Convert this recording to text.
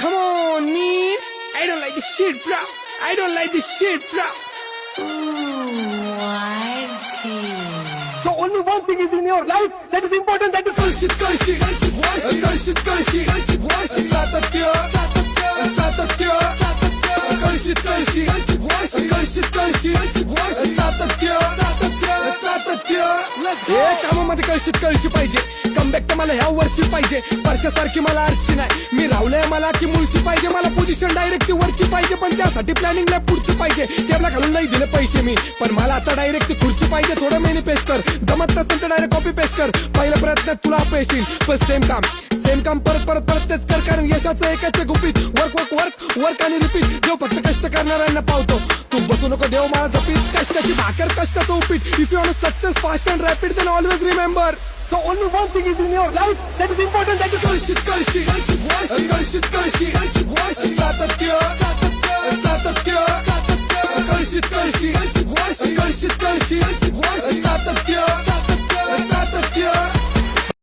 Come on, man. I don't like this shit, bro. I don't like this shit, bro. So only one thing is in your life that is important. That is Kalshit Kalshi. Kalshit Kalshi. Satatya. Satatya. Kalshit Kalshi. Kalshit Kalshi. Satatya. Satatya. Let's go. कामामध्ये कळशीत कळशी पाहिजे. Comeback तर मला ह्या वर्षी पाहिजे. वर्षासारखी मला आरची नाही. मी रावलंय मला की मुळशी पाहिजे. मला पोझिशन डायरेक्ट ती वरची पाहिजे. पण त्यासाठी प्लॅनिंग लॅब पुढची पाहिजे. टेबला घालून नाही दिले पैसे मी. पण मला आता डायरेक्ट ती खुर्ची पाहिजे. थोडं मेनी पेस्ट कर. जमत नसेल तर डायरेक्ट कॉपी पेस्ट कर. पहिल्या प्रयत्नात तुला अपयश येईल. पण सेम काम परत परत परत तेच कर. कारण यशाचं एकच गुपित. वर्क वर्क वर्क वर्क आणि रिपीट. देव फक्त कष्ट करणाऱ्यांना पावतो. तू बसू नको देव मला जपीत. कष्टाची भाकर कष्टाचं उपीट. If you want success fast and rapid then always remember. So only one thing is in your life that is important. That is Kalshit Kalshi. Kalshit Kalshi. Satatya. Satatya. Kalshit Kalshi. Kalshit Kalshi. Satatya.